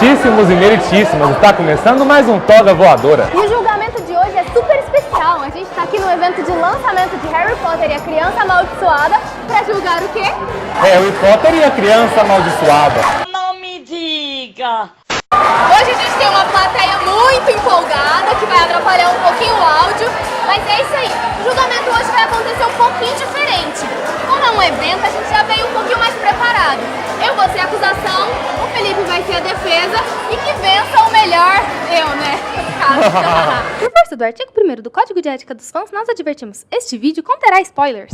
Meritíssimos e meritíssimas, está começando mais um Toga Voadora. E o julgamento de hoje é super especial. A gente está aqui no evento de lançamento de Harry Potter e a Criança Amaldiçoada para julgar o quê? Harry Potter e a Criança Amaldiçoada. Não me diga! Hoje a gente tem uma plateia muito empolgada que vai atrapalhar um pouquinho o áudio, mas é isso aí. O julgamento hoje vai acontecer um pouquinho diferente. Como é um evento, a gente já veio um pouquinho mais preparado. Eu vou ser a acusação, o Felipe vai ser a defesa e que vença o melhor eu, né? Por força do artigo 1º do Código de Ética dos Fãs, nós advertimos: este vídeo conterá spoilers.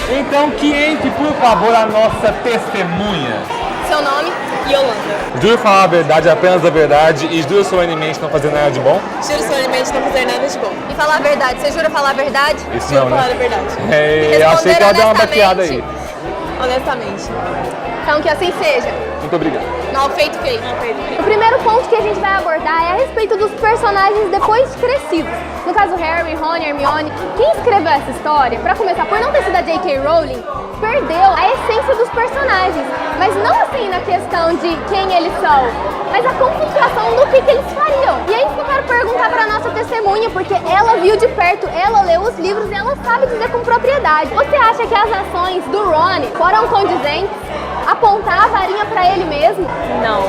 Então que entre, por favor, a nossa testemunha. Seu nome? Yolanda. Juro falar a verdade, apenas a verdade, e juro solenemente não fazer nada de bom? Juro solenemente não fazer nada de bom. E falar a verdade, você jura falar a verdade? Isso Juro não, falar a né? verdade. É, eu achei que ela deu uma baqueada aí. Honestamente. Então que assim seja. Muito obrigado. Mal feito, feito. O primeiro ponto que a gente vai abordar é a respeito dos personagens depois crescidos. No caso, Harry, Ron, Hermione. Quem escreveu essa história, pra começar, por não ter sido a J.K. Rowling, perdeu a essência dos personagens. Mas não assim na questão de quem eles são, mas a concentração do que eles fariam. E é isso que eu quero perguntar pra nossa testemunha, porque ela viu de perto, ela leu os livros e ela sabe dizer com propriedade. Você acha que as ações do Ron foram condizentes? Apontar a varinha pra ele mesmo? Não.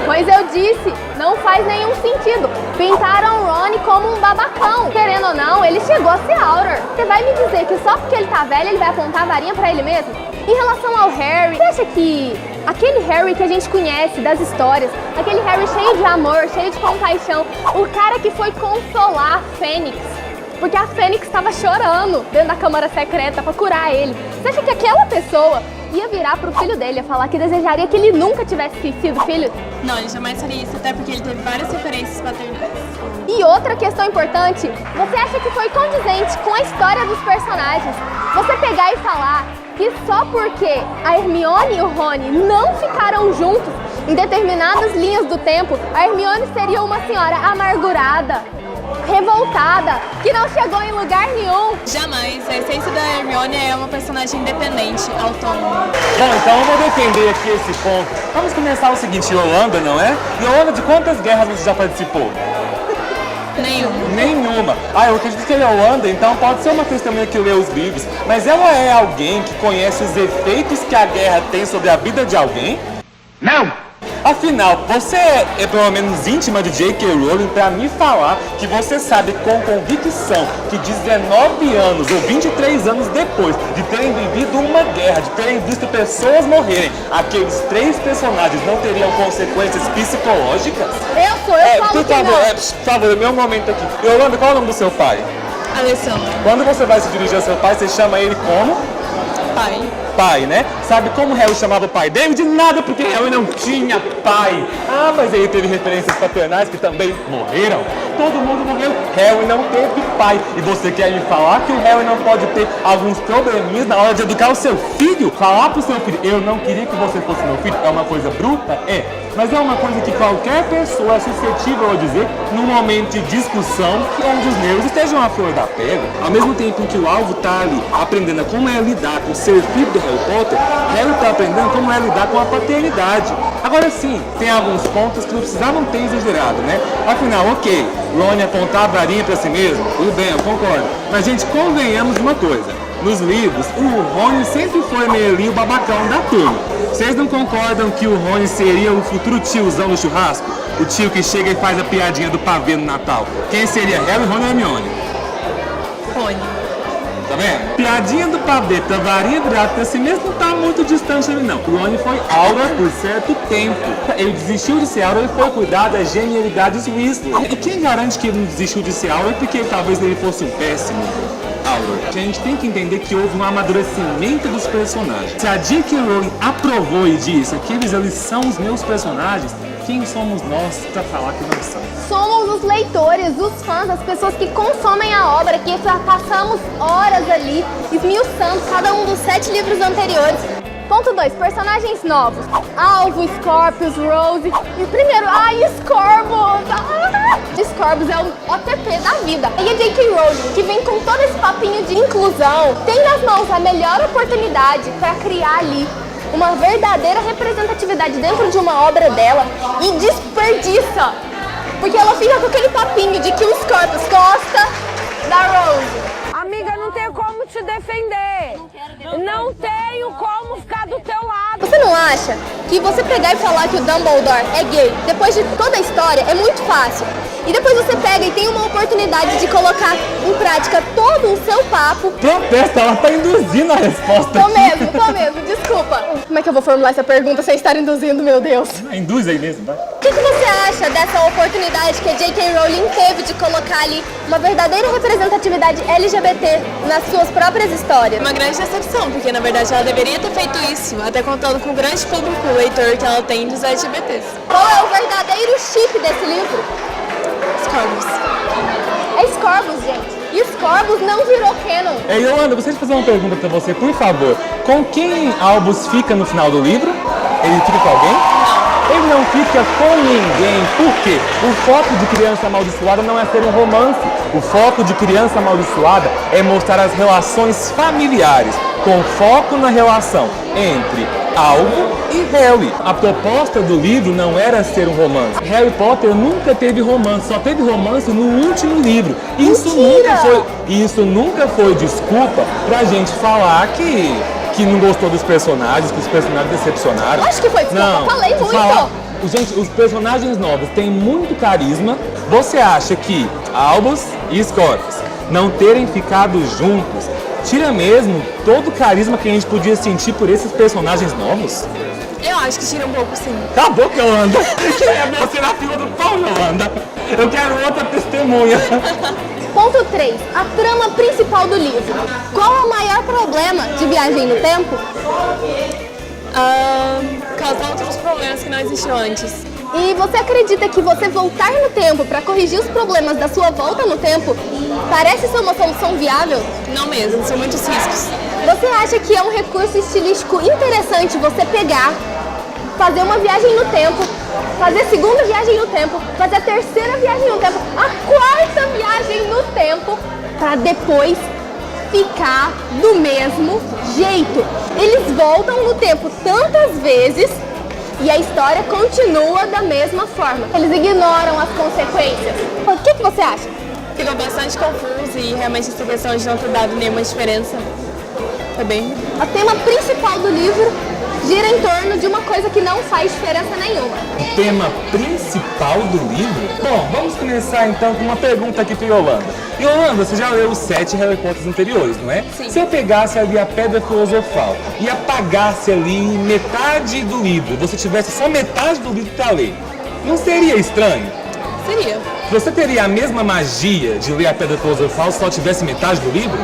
Pois eu disse, não faz nenhum sentido. Pintaram o Ron como um babacão. Querendo ou não, ele chegou a ser Auror. Você vai me dizer que só porque ele tá velho, ele vai apontar a varinha pra ele mesmo? Em relação ao Harry, você acha que aquele Harry que a gente conhece das histórias, aquele Harry cheio de amor, cheio de compaixão, o cara que foi consolar a Fênix, porque a Fênix estava chorando dentro da Câmara Secreta pra curar ele, você acha que aquela pessoa ia virar pro filho dele e falar que desejaria que ele nunca tivesse sido filho? Não, ele jamais faria isso, até porque ele teve várias referências paternais. E outra questão importante, você acha que foi condizente com a história dos personagens você pegar e falar que só porque a Hermione e o Rony não ficaram juntos em determinadas linhas do tempo, a Hermione seria uma senhora amargurada, revoltada, que não chegou em lugar nenhum? Jamais. A essência da Hermione é uma personagem independente, autônoma. Bom, então eu vou defender aqui esse ponto. Vamos começar o seguinte, Yolanda, não é? Yolanda, de quantas guerras você já participou? Nenhuma. Ah, eu acredito que a Yolanda, então, pode ser uma testemunha que lê os livros, mas ela é alguém que conhece os efeitos que a guerra tem sobre a vida de alguém? Não! Afinal, você é pelo menos íntima de J.K. Rowling pra me falar que você sabe com convicção que 19 anos ou 23 anos depois de terem vivido uma guerra, de terem visto pessoas morrerem, aqueles 3 personagens não teriam consequências psicológicas? Eu falo que não. Por favor, é meu momento aqui. Yolanda, qual é o nome do seu pai? Alessandra. Quando você vai se dirigir ao seu pai, você chama ele como? Pai. Pai, né? Sabe como Harry chamava o pai dele? De nada, porque Harry não tinha pai. Ah, mas ele teve referências paternais que também morreram. Todo mundo morreu. Harry não teve pai. E você quer me falar que o Harry não pode ter alguns probleminhas na hora de educar o seu filho? Falar pro seu filho, eu não queria que você fosse meu filho, é uma coisa bruta? É. Mas é uma coisa que qualquer pessoa é suscetível a dizer num momento de discussão onde os nervos estejam à flor da pele. Ao mesmo tempo em que o alvo está ali aprendendo como é lidar com ser filho do Harry Potter, Harry está aprendendo como é lidar com a paternidade. Agora sim, tem alguns pontos que não precisavam ter exagerado, né? Afinal, ok, Ron apontar a varinha pra si mesmo, tudo bem, eu concordo. Mas, gente, convenhamos uma coisa. Nos livros, o Rony sempre foi meio babacão da turma. Vocês não concordam que o Rony seria o futuro tiozão do churrasco? O tio que chega e faz a piadinha do pavê no Natal. Quem seria, Harry, Ron ou Hermione? Rony. Tá vendo? Piadinha do pavê, a varinha virada pra si mesmo não tá muito distante ali não. O Rony foi Auror por certo tempo. Ele desistiu de ser Auror e foi cuidar das genialidades Weasley. E quem garante que ele não desistiu de ser Auror porque talvez ele fosse um péssimo Auror? A gente tem que entender que houve um amadurecimento dos personagens. Se a J.K. Rowling aprovou e disse aqueles ali são os meus personagens, quem somos nós pra falar que não são? Somos os leitores, os fãs, as pessoas que consomem a obra, que passamos horas ali esmiuçando cada um dos 7 livros anteriores. Ponto 2, personagens novos. Alvo, Scorpius, Rose. E primeiro, Scorbus. Scorbus é o OTP da vida. E a J.K. Rowling, que vem com todo esse papinho de inclusão, tem nas mãos a melhor oportunidade para criar ali uma verdadeira representatividade dentro de uma obra dela e desperdiça. Porque ela fica com aquele papinho de que o Scorpius gosta da Rose. Amiga, não tenho como te defender. Não tenho como ficar do teu lado. Você não acha que você pegar e falar que o Dumbledore é gay, depois de toda a história, é muito fácil? E depois você pega e tem uma oportunidade de colocar em prática todo o seu papo. Protesta, ela tá induzindo a resposta. Tô mesmo, desculpa. Como é que eu vou formular essa pergunta sem estar induzindo, meu Deus? Induz aí mesmo, vai. O que você acha dessa oportunidade que a J.K. Rowling teve de colocar ali uma verdadeira representatividade LGBT nas suas próprias histórias? Uma grande decepção, porque na verdade ela deveria ter feito isso, até contando com o grande público leitor que ela tem dos LGBTs. Qual é o verdadeiro chip desse livro? Scorbus. É Scorbus, gente. E Scorbus não virou canon. Yolanda, gostaria de fazer uma pergunta pra você, por favor. Com quem Albus fica no final do livro? Ele fica com alguém? Ele não fica com ninguém. Por quê? O foco de Criança Amaldiçoada não é ser um romance. O foco de Criança Amaldiçoada é mostrar as relações familiares, com foco na relação entre Albus e Harry. A proposta do livro não era ser um romance. Harry Potter nunca teve romance, só teve romance no último livro. Isso nunca foi desculpa pra gente falar que não gostou dos personagens, que os personagens decepcionaram. Acho que foi desculpa, não, falei muito. Gente, os personagens novos têm muito carisma. Você acha que Albus e Scorpius não terem ficado juntos tira mesmo todo o carisma que a gente podia sentir por esses personagens novos? Eu acho que tira um pouco, sim. Cala a boca, Yolanda. Quem é você na fila do pão, Yolanda? Eu quero outra testemunha. Ponto 3. A trama principal do livro. Qual é o maior problema de Viagem no Tempo? Causar outros problemas que não existiam antes. E você acredita que você voltar no tempo para corrigir os problemas da sua volta no tempo parece ser uma solução viável? Não mesmo, são muitos riscos. Você acha que é um recurso estilístico interessante você pegar, fazer uma viagem no tempo, fazer a segunda viagem no tempo, fazer a terceira viagem no tempo, a quarta viagem no tempo, para depois ficar do mesmo jeito? Eles voltam no tempo tantas vezes e a história continua da mesma forma. Eles ignoram as consequências. O que você acha? Ficou bastante confuso e realmente essa questão de não ter dado nenhuma diferença foi bem... O tema principal do livro gira em torno de uma coisa que não faz diferença nenhuma. O tema principal do livro? Bom, vamos começar então com uma pergunta aqui para Yolanda. Yolanda, você já leu os 7 Harry Potters anteriores, não é? Sim. Se eu pegasse ali a Pedra Filosofal e apagasse ali metade do livro, você tivesse só metade do livro para ler, não seria estranho? Seria. Você teria a mesma magia de ler a Pedra Filosofal se só tivesse metade do livro?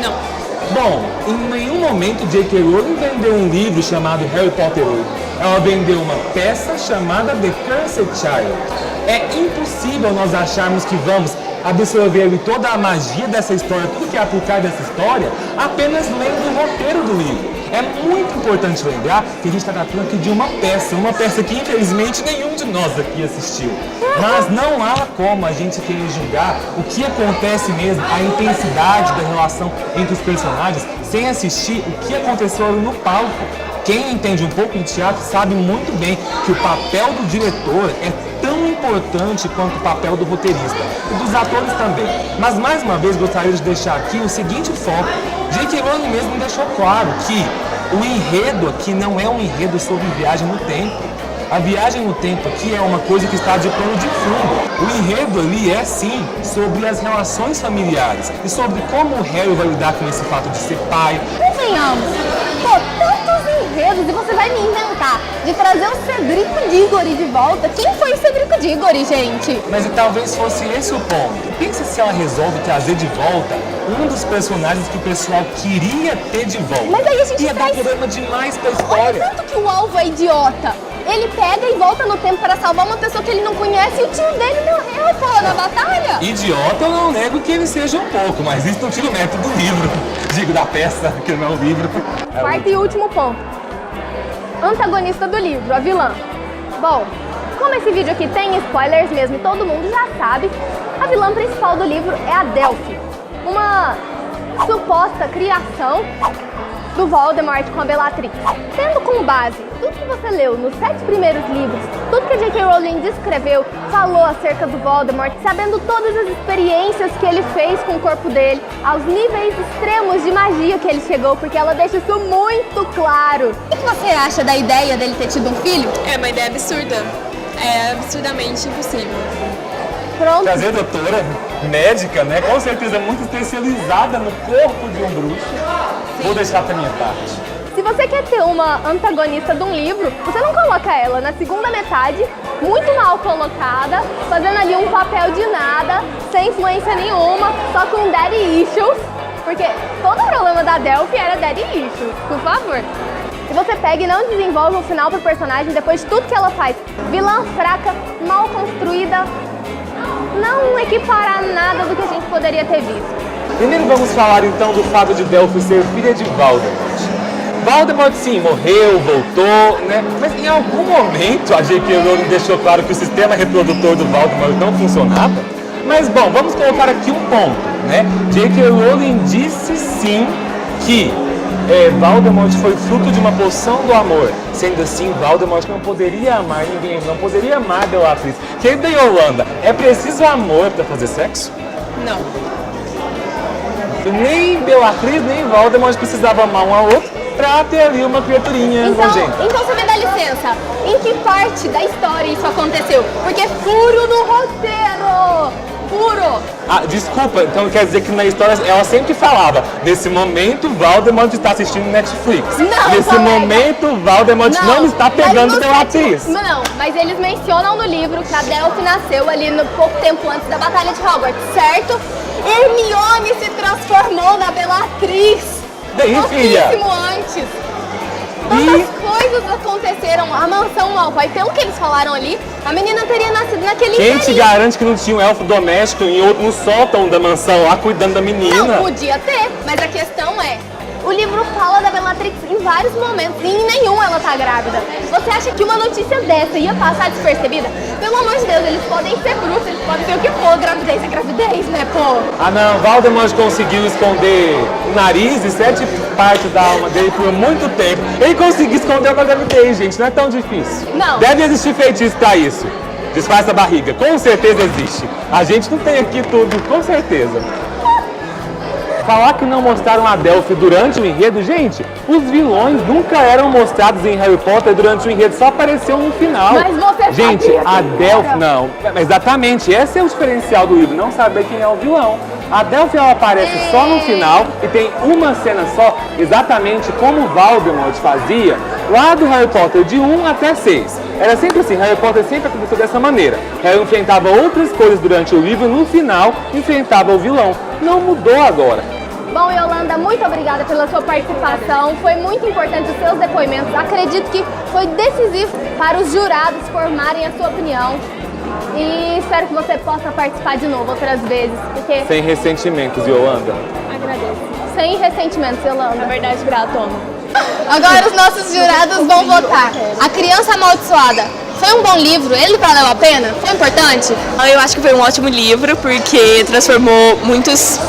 Não. Bom, em nenhum momento J.K. Rowling vendeu um livro chamado Harry Potter 8. Ela vendeu uma peça chamada The Cursed Child. É impossível nós acharmos que vamos absorver toda a magia dessa história, tudo que é por trás dessa história, apenas lendo o roteiro do livro. É muito importante lembrar que a gente está tratando aqui de uma peça que infelizmente nenhum de nós aqui assistiu. Mas não há como a gente querer julgar o que acontece mesmo, a intensidade da relação entre os personagens, sem assistir o que aconteceu no palco. Quem entende um pouco de teatro sabe muito bem que o papel do diretor é tão importante quanto o papel do roteirista e dos atores também. Mas mais uma vez gostaria de deixar aqui o seguinte foco. J.K. Rowling mesmo deixou claro que o enredo aqui não é um enredo sobre viagem no tempo. A viagem no tempo aqui é uma coisa que está de plano de fundo. O enredo ali é sim sobre as relações familiares e sobre como o Harry vai lidar com esse fato de ser pai. Convenhamos, tantos enredos e você vai me inventar de trazer o Cedrico Diggory de volta. Quem foi o Cedrico Diggory, gente? Mas talvez fosse esse o ponto. Pensa se ela resolve trazer de volta um dos personagens que o pessoal queria ter de volta. Mas aí a gente ia dar problema demais pra história. Olha tanto que o alvo é idiota. Ele pega e volta no tempo para salvar uma pessoa que ele não conhece e o tio dele morreu, pô, na batalha. Idiota, eu não nego que ele seja um pouco, mas isso não tira o mérito do livro. Digo, da peça, que não é um livro. Quarto e último ponto. antagonista do livro, a vilã. Bom, como esse vídeo aqui tem spoilers mesmo e todo mundo já sabe, a vilã principal do livro é a Delphi, uma suposta criação do Voldemort com a Bellatrix. Tendo como base tudo que você leu nos 7 primeiros livros, tudo que a J.K. Rowling descreveu, falou acerca do Voldemort, sabendo todas as experiências que ele fez com o corpo dele, aos níveis extremos de magia que ele chegou, porque ela deixa isso muito claro. O que você acha da ideia dele ter tido um filho? É uma ideia absurda. É absurdamente impossível. Pronto. Trazer doutora médica, né? Com certeza muito especializada no corpo de um bruxo. Vou deixar pra minha parte. Se você quer ter uma antagonista de um livro, você não coloca ela na segunda metade, muito mal colocada, fazendo ali um papel de nada, sem influência nenhuma, só com daddy issues, porque todo o problema da Delphi era daddy issues, por favor. Se você pega e não desenvolve um final pro personagem depois de tudo que ela faz, vilã fraca, mal construída, não equiparar nada do que a gente poderia ter visto. Primeiro vamos falar então do fato de Delphi ser filha de Voldemort. Voldemort sim, morreu, voltou, né? Mas em algum momento a J.K. Rowling deixou claro que o sistema reprodutor do Voldemort não funcionava. Mas bom, vamos colocar aqui um ponto, né? J.K. Rowling disse sim que Voldemort foi fruto de uma poção do amor. Sendo assim, Voldemort não poderia amar ninguém, não poderia amar Bellatrix. Querida Yolanda, é preciso amor para fazer sexo? Não. Nem Bellatrix, nem Voldemort precisavam amar um ao outro pra ter ali uma criaturinha nojenta. Então você me dá licença, em que parte da história isso aconteceu? Porque furo no roteiro! Furo! Ah, desculpa, então quer dizer que na história ela sempre falava: nesse momento Voldemort está assistindo Netflix. Não, nesse colega. momento Voldemort não está pegando Bellatrix. Não, mas eles mencionam no livro que a Delphi nasceu ali no pouco tempo antes da Batalha de Hogwarts, certo? Hermione se transformou na Bellatrix. Bem, filha. Pouquíssimo antes. Tantas coisas aconteceram. A mansão Malfoy, pelo que eles falaram ali, a menina teria nascido naquele Quem te inteirinho. garante que não tinha um elfo doméstico em outro no sótão da mansão lá cuidando da menina? Não, podia ter, mas a questão é, o livro fala da Bellatrix em vários momentos e em nenhum ela tá grávida. Você acha que uma notícia dessa ia passar despercebida? Pelo amor de Deus, eles podem ser bruxos, eles podem ser o que for, gravidez é gravidez, né, pô? Ah não, Voldemort conseguiu esconder o nariz e 7 partes da alma dele por muito tempo. Ele conseguiu esconder uma gravidez, gente, não é tão difícil. Não. Deve existir feitiço pra isso. Disfarça a barriga, com certeza existe. A gente não tem aqui tudo, com certeza. Falar que não mostraram a Delphi durante o enredo, gente, os vilões nunca eram mostrados em Harry Potter durante o enredo, só apareceu no final. Mas você gente, sabia a quem Delphi, era. não, exatamente, esse é o diferencial do livro, não saber quem é o vilão. A Delphi ela aparece só no final e tem uma cena só, exatamente como Voldemort fazia lá do Harry Potter de 1 até 6. Era sempre assim, Harry Potter sempre aconteceu dessa maneira. Harry enfrentava outras coisas durante o livro e no final enfrentava o vilão. Não mudou agora. Bom, Yolanda, muito obrigada pela sua participação. Foi muito importante os seus depoimentos. Acredito que foi decisivo para os jurados formarem a sua opinião. E espero que você possa participar de novo outras vezes, porque... Sem ressentimentos, Yolanda. Agradeço. Sem ressentimentos, Yolanda. Na verdade, gratona. Agora os nossos jurados vão votar. A Criança Amaldiçoada. Foi um bom livro? Ele valeu a pena? Foi importante? Eu acho que foi um ótimo livro, porque transformou muitas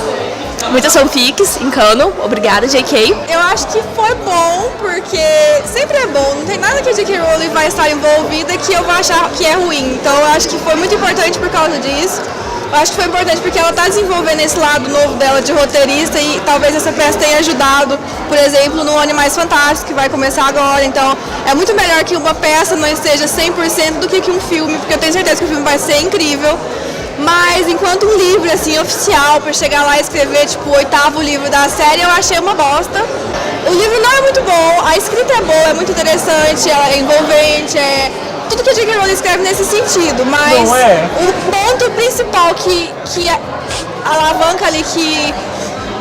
fanfics em canon. Obrigada, J.K. Eu acho que foi bom, porque sempre é bom. Não tem nada que a J.K. Rowling vai estar envolvida que eu vou achar que é ruim. Então eu acho que foi muito importante por causa disso. Eu acho que foi importante porque ela está desenvolvendo esse lado novo dela de roteirista e talvez essa peça tenha ajudado, por exemplo, no Animais Fantásticos, que vai começar agora. Então é muito melhor que uma peça não esteja 100% do que um filme, porque eu tenho certeza que o filme vai ser incrível. Mas enquanto um livro assim oficial para chegar lá e escrever tipo o 8º livro da série, eu achei uma bosta. O livro não é muito bom, a escrita é boa, é muito interessante, ela é envolvente, é tudo que a J.K. Rowling escreve nesse sentido, mas Não é. o ponto principal que alavanca ali, que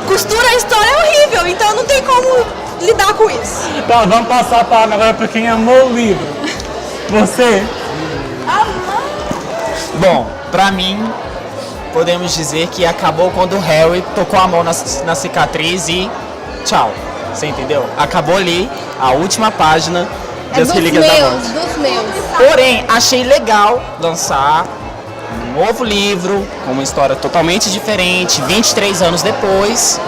costura a história é horrível, então não tem como lidar com isso. Então, vamos passar a palavra agora para quem amou o livro. Você? Bom, pra mim, podemos dizer que acabou quando o Harry tocou a mão na cicatriz e tchau. Você entendeu? Acabou ali, a última página, É das dos Relíquias da meus, Morte. dos meus. Porém, achei legal lançar um novo livro, com uma história totalmente diferente, 23 anos depois,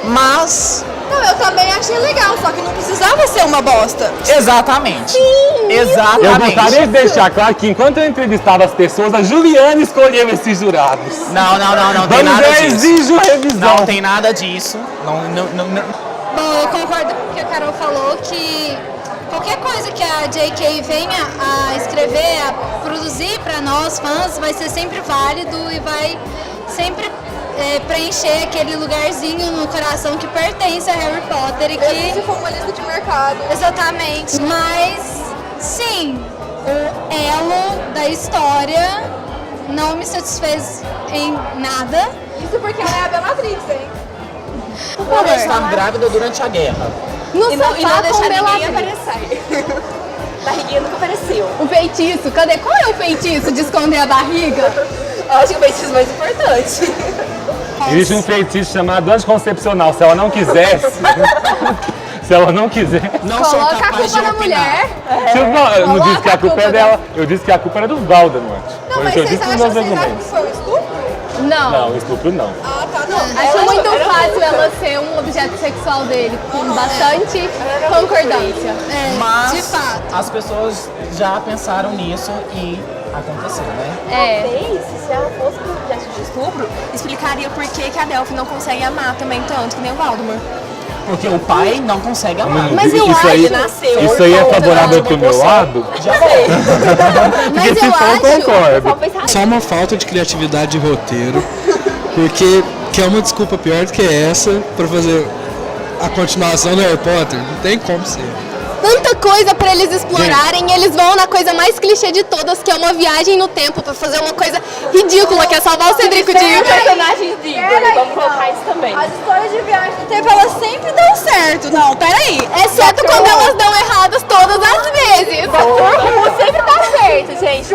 mas... Não, eu também achei legal, só que não precisava ser uma bosta. Exatamente. Sim, Exatamente. Eu gostaria de deixar claro que enquanto eu entrevistava as pessoas, a Juliana escolheu esses jurados. Não tem Vamos nada ver, disso. exijo revisão. Não tem nada disso. Não. Bom, eu concordo com o que a Carol falou, que qualquer coisa que a J.K. venha a escrever, a produzir para nós fãs, vai ser sempre válido e vai sempre preencher aquele lugarzinho no coração que pertence a Harry Potter e que... Se for uma lista de mercado. Exatamente. Mas, sim, o elo da história não me satisfez em nada. Isso porque ela é a Bellatrix, hein? por Ela favor. estava grávida durante a guerra. No sofá com ninguém Bellatrix. aparecer. Barriguinha nunca apareceu. O feitiço, cadê? Qual é o feitiço de esconder a barriga? Eu acho que o feitiço mais importante. Existe um feitiço chamado anticoncepcional. Se ela não quisesse. Se ela não quiser. Não sou Coloca a capaz de culpa na opinar. mulher. Eu não disse que a Coloca a culpa é culpa dela. Eu disse que a culpa era do Valdemort. Não, Foi o mas que eu vocês disse nos acham, meus que argumentos. foi um estupro? Não. Não, estupro não. Ah, tá, não. Acho muito fácil ela ser um objeto sexual dele, com bastante concordância. Mas De fato. as pessoas já pensaram nisso e aconteceu, né? É. Se ela fosse um objeto de estupro, explicaria por que a Delphi não consegue amar também tanto, que nem o Valdemort. Porque o pai não consegue amar. Mas eu isso aí, acho- isso aí é favorável pro meu lado? Mas Porque se eu for, eu acho. concordo. Só uma falta de criatividade de roteiro, porque que é uma desculpa pior do que essa pra fazer a continuação do Harry Potter. Não tem como ser. Tanta coisa pra eles explorarem, e eles vão na coisa mais clichê de todas, que é uma viagem no tempo pra fazer uma coisa ridícula, que é salvar o Cedrico Diggory. personagens de Igor, vamos colocar isso também. As histórias de viagem no tempo, elas sempre dão certo. Não, peraí. Exceto quando elas dão erradas todas as vezes. Who sempre tá certo, gente.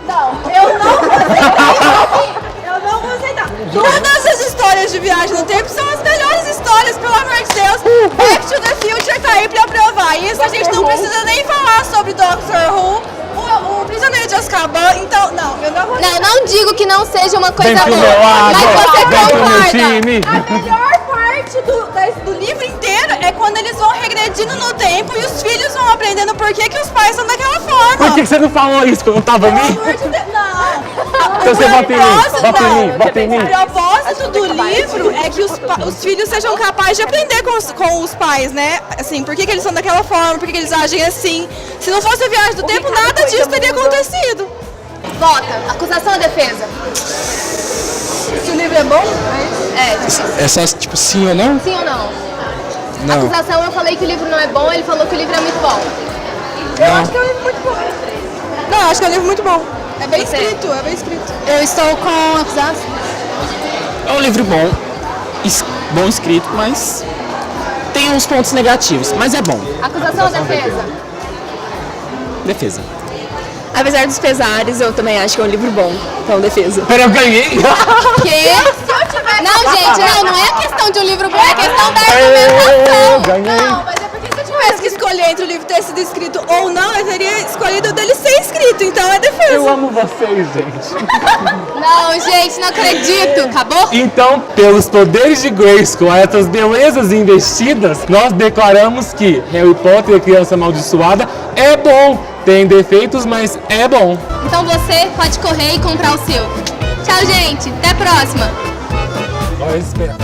Não, eu não vou aceitar. Eu não vou aceitar. Todas as histórias de viagem no tempo são as melhores histórias, pelo amor de Deus. Back to the Future tá aí pra provar. Isso a gente não precisa nem falar sobre Doctor Who, o Prisioneiro de Azkaban. Então, não, eu não vou Não, não digo que não seja uma coisa Vem pro boa, meu lado, mas você vem pro meu concorda. time. A melhor parte do livro inteiro é quando eles vão regredindo no tempo e os filhos vão aprendendo por que os pais são daquela forma. Por que você não falou isso quando eu tava Pelo ali? amor de Deus, não. Então você bota em mim, bota em mim, bota em mim. O propósito do livro é que os filhos sejam capazes de aprender com os pais, né? Assim, por que eles são daquela forma, por que eles agem assim. Se não fosse a viagem do tempo, nada disso teria acontecido. Vota, acusação ou defesa? Se o livro é bom, É só tipo sim ou não? Sim ou não? Não. Acusação, eu falei que o livro não é bom, ele falou que o livro é muito bom. eu acho que é um livro muito bom. Não, acho que é um livro muito bom. É bem escrito, é bem escrito. Eu estou com acusação. É um livro bom, bom escrito, mas tem uns pontos negativos, mas é bom. Acusação ou defesa? Defesa. Apesar dos pesares, eu também acho que é um livro bom. Então, defesa. Pera, eu ganhei. Que? Não, gente, não é questão de um livro bom, é questão da Eu argumentação. ganhei. Não, mas é porque se eu tivesse que escolher entre o livro ter sido escrito ou não, eu teria escolhido o dele ser escrito, então é defesa. Eu amo vocês, gente. Não, gente, não acredito. Acabou? Então, pelos poderes de Grayskull, essas belezas investidas, nós declaramos que Harry Potter e a Criança Amaldiçoada é bom. Tem defeitos, mas é bom. Então você pode correr e comprar o seu. Tchau, gente. Até a próxima. Olha, espera.